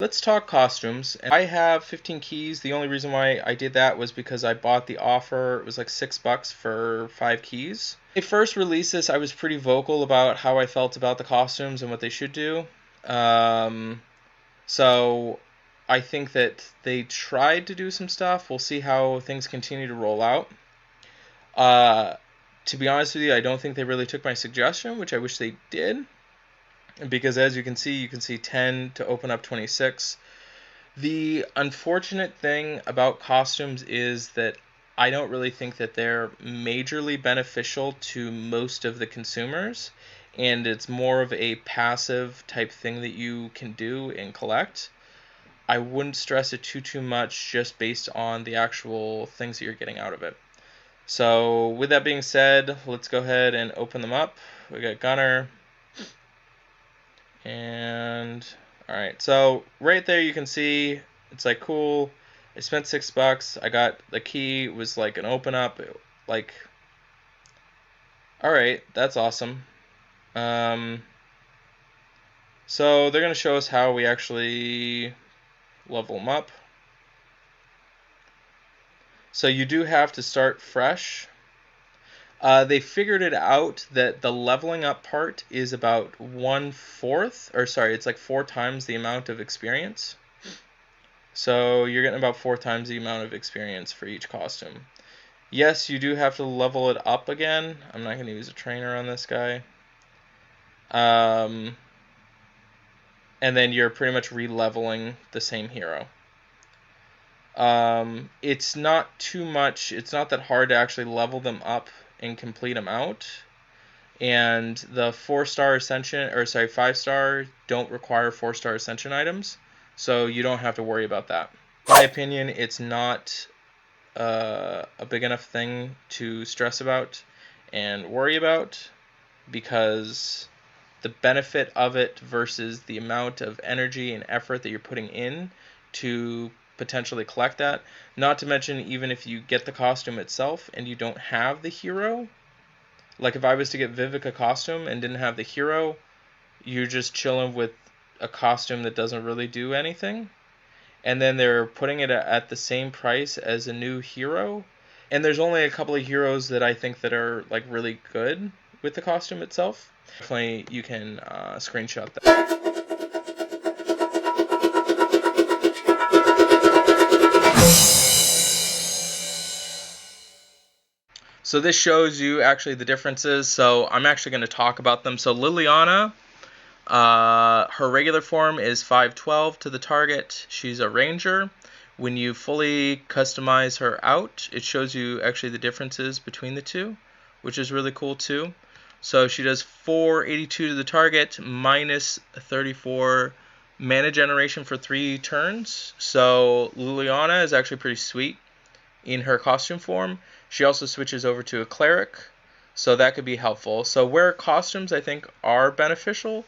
Let's talk costumes. And I have 15 keys. The only reason why I did that was because I bought the offer. It was like $6 for 5 keys. When they first released this, I was pretty vocal about how I felt about the costumes and what they should do. So I think that they tried to do some stuff. We'll see how things continue to roll out. To be honest with you, I don't think they really took my suggestion, which I wish they did. Because as you can see 10 to open up 26. The unfortunate thing about costumes is that I don't really think that they're majorly beneficial to most of the consumers, and it's more of a passive type thing that you can do and collect. I wouldn't stress it too much just based on the actual things that you're getting out of it. So with that being said, let's go ahead and open them up. We got Gunner, and alright, so right there you can see it's like cool. I spent $6. I got the key, it was like an open up, like alright, that's awesome. So they're gonna show us how we actually level them up. So you do have to start fresh. They figured it out that the leveling up part is about 1/4, or sorry, it's like 4 times the amount of experience. So you're getting about 4 times the amount of experience for each costume. Yes, you do have to level it up again. I'm not going to use a trainer on this guy. And then you're pretty much re-leveling the same hero. It's not too much. It's not that hard to actually level them up and complete them out. And the 4-star ascension, or sorry, 5-star don't require 4-star ascension items, so you don't have to worry about that. In my opinion, it's not a big enough thing to stress about and worry about, because the benefit of it versus the amount of energy and effort that you're putting in to potentially collect that, not to mention even if you get the costume itself and you don't have the hero, like if I was to get Vivica costume and didn't have the hero, you're just chilling with a costume that doesn't really do anything. And then they're putting it at the same price as a new hero. And there's only a couple of heroes that I think that are like really good with the costume itself. Definitely you can screenshot that. So this shows you actually the differences. So I'm actually going to talk about them. So Liliana, her regular form is 512 to the target. She's a ranger. When you fully customize her out, it shows you actually the differences between the two, which is really cool too. So she does 482 to the target, minus 34 mana generation for 3 turns. So Liliana is actually pretty sweet in her costume form. She also switches over to a cleric, so that could be helpful. So where costumes I think are beneficial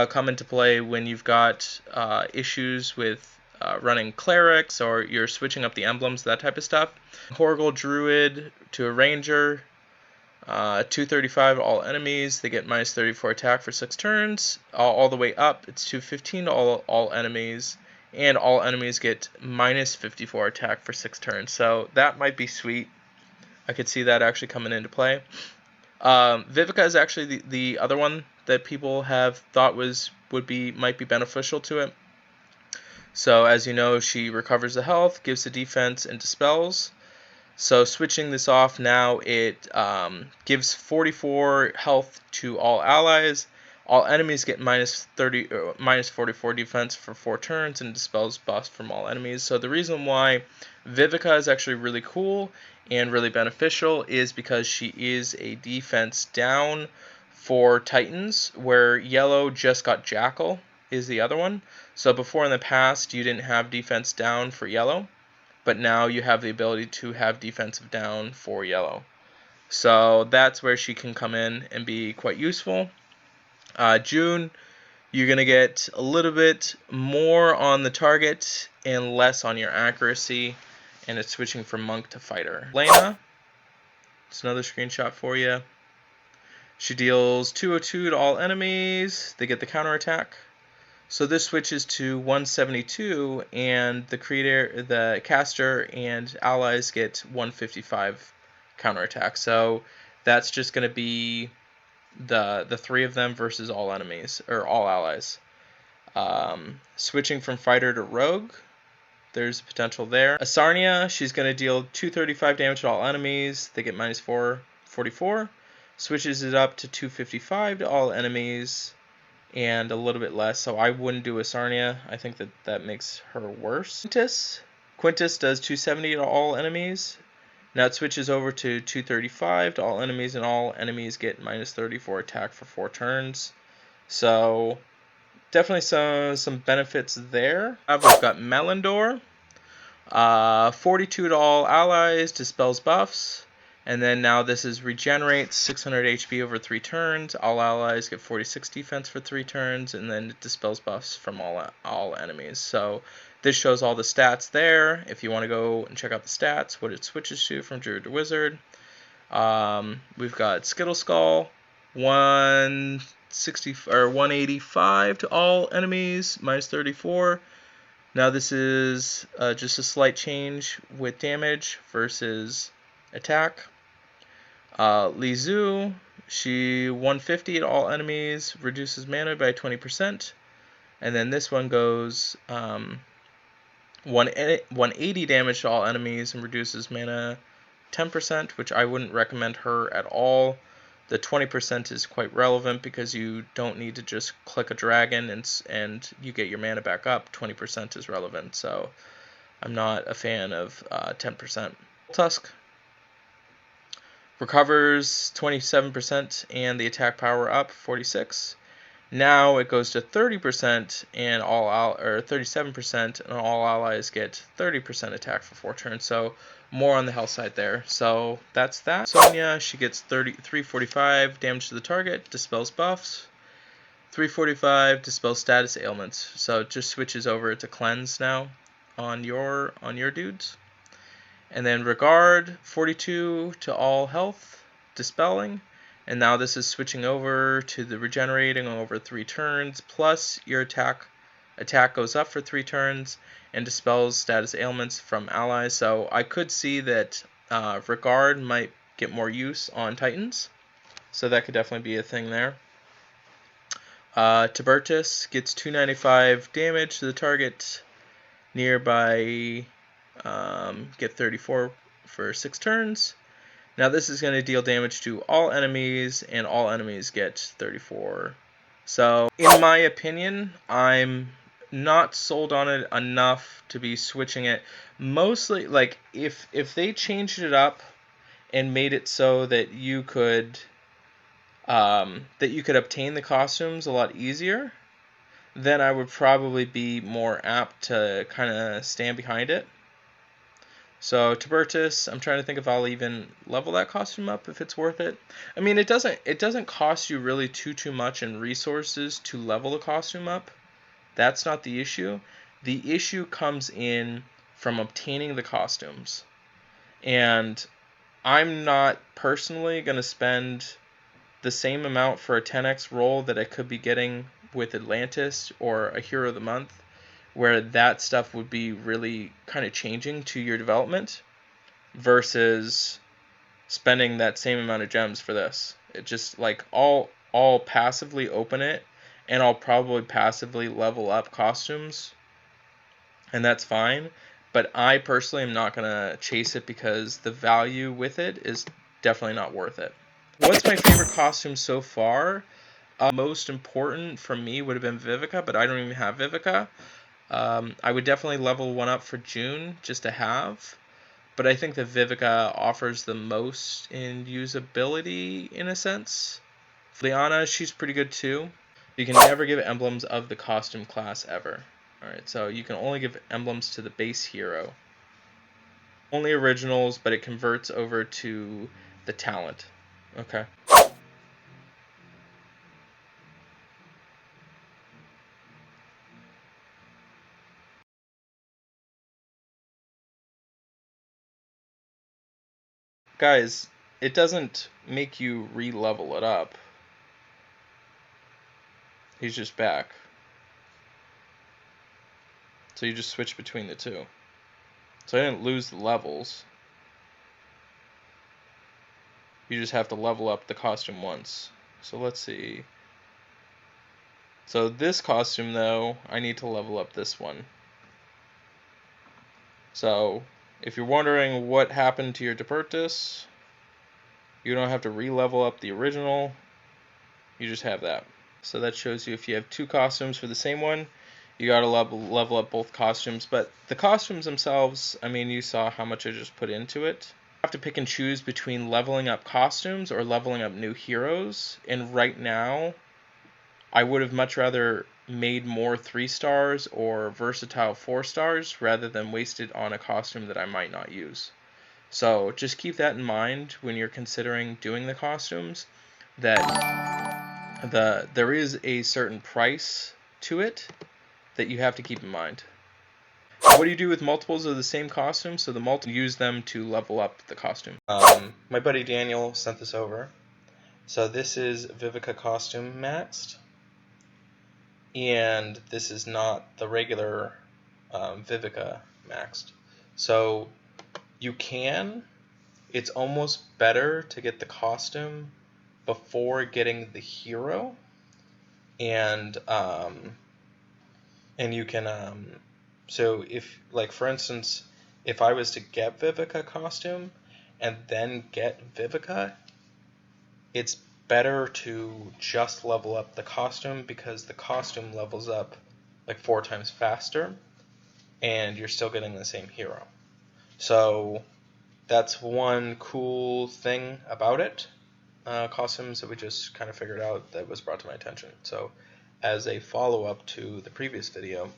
come into play when you've got issues with running clerics, or you're switching up the emblems, that type of stuff. Horrigal Druid to a ranger, 235 all enemies, they get minus 34 attack for 6 turns. All the way up, it's 215 to all enemies, and all enemies get minus 54 attack for 6 turns. So that might be sweet. I could see that actually coming into play. Vivica is actually the other one that people have thought might be beneficial to it. So as you know, she recovers the health, gives the defense, and dispels. So switching this off now, it gives 44 health to all allies. All enemies get minus 44 defense for 4 turns, and dispels buffs from all enemies. So the reason why Vivica is actually really cool and really beneficial is because she is a defense down for Titans, where yellow just got Jackal is the other one. So before in the past you didn't have defense down for yellow, but now you have the ability to have defensive down for yellow. So that's where she can come in and be quite useful. June, you're going to get a little bit more on the target and less on your accuracy, and it's switching from monk to fighter. Lena, it's another screenshot for you. She deals 202 to all enemies. They get the counterattack. So this switches to 172, and the caster and allies get 155 counterattack. So that's just going to be the three of them versus all enemies or all allies. Switching from fighter to rogue, there's potential there. Asarnia, she's going to deal 235 damage to all enemies. They get minus 444. Switches it up to 255 to all enemies and a little bit less, so I wouldn't do Asarnia. I think that makes her worse. Quintus does 270 to all enemies. Now it switches over to 235 to all enemies, and all enemies get minus 34 attack for 4 turns. So definitely some benefits there. We've got Melindor. 42 to all allies, dispels buffs. And then now this is regenerates 600 HP over 3 turns. All allies get 46 defense for 3 turns, and then it dispels buffs from all enemies. So this shows all the stats there. If you want to go and check out the stats, what it switches to from Druid to Wizard. We've got Skittle Skull, 160 or 185 to all enemies, minus 34. Now this is just a slight change with damage versus attack. Lizu, she 150 to all enemies, reduces mana by 20%. And then this one goes 180 damage to all enemies and reduces mana 10%, which I wouldn't recommend her at all. The 20% is quite relevant because you don't need to just click a dragon and you get your mana back up. 20% is relevant, so I'm not a fan of 10%. Tusk recovers 27% and the attack power up 46. Now it goes to 30% and 37% and all allies get 30% attack for 4 turns. So more on the health side there. So that's that. Sonya, she gets 345 damage to the target, dispels buffs. 345 dispels status ailments. So it just switches over to cleanse now on your dudes. And then Regard, 42 to all health, dispelling. And now this is switching over to the regenerating over 3 turns, plus your attack goes up for 3 turns and dispels status ailments from allies. So I could see that Regard might get more use on Titans. So that could definitely be a thing there. Tibertus gets 295 damage to the target nearby. Get 34 for 6 turns. Now this is going to deal damage to all enemies, and all enemies get 34. So, in my opinion, I'm not sold on it enough to be switching it. Mostly, like, if they changed it up and made it so that you could obtain the costumes a lot easier, then I would probably be more apt to kind of stand behind it. So Tibertus, I'm trying to think if I'll even level that costume up if it's worth it. I mean, it doesn't cost you really too much in resources to level the costume up. That's not the issue. The issue comes in from obtaining the costumes. And I'm not personally going to spend the same amount for a 10x roll that I could be getting with Atlantis or a Hero of the Month, where that stuff would be really kind of changing to your development versus spending that same amount of gems for this. It just, like, I'll passively open it, and I'll probably passively level up costumes, and that's fine. But I personally am not going to chase it because the value with it is definitely not worth it. What's my favorite costume so far? Most important for me would have been Vivica, but I don't even have Vivica. I would definitely level one up for June just to have, but I think that Vivica offers the most in usability in a sense. Liana, she's pretty good too. You can never give emblems of the costume class ever. Alright, so you can only give emblems to the base hero. Only originals, but it converts over to the talent. Okay. Guys, it doesn't make you re-level it up. He's just back. So you just switch between the two. So I didn't lose the levels. You just have to level up the costume once. So let's see. So this costume, though, I need to level up this one. So if you're wondering what happened to your Depertus, you don't have to re-level up the original. You just have that. So that shows you if you have two costumes for the same one, you gotta level up both costumes. But the costumes themselves, I mean, you saw how much I just put into it. You have to pick and choose between leveling up costumes or leveling up new heroes. And right now, I would have much rather made more 3 stars or versatile 4 stars rather than wasted on a costume that I might not use. So just keep that in mind when you're considering doing the costumes, that there is a certain price to it that you have to keep in mind. What do you do with multiples of the same costume? So the use them to level up the costume. My buddy Daniel sent this over. So this is Vivica costume maxed, and this is not the regular Vivica maxed. So you can. It's almost better to get the costume before getting the hero, and you can so if, like, for instance, if I was to get Vivica costume and then get Vivica, it's better to just level up the costume because the costume levels up like 4 times faster and you're still getting the same hero. So that's one cool thing about it. Costumes that we just kind of figured out that was brought to my attention. So as a follow-up to the previous video,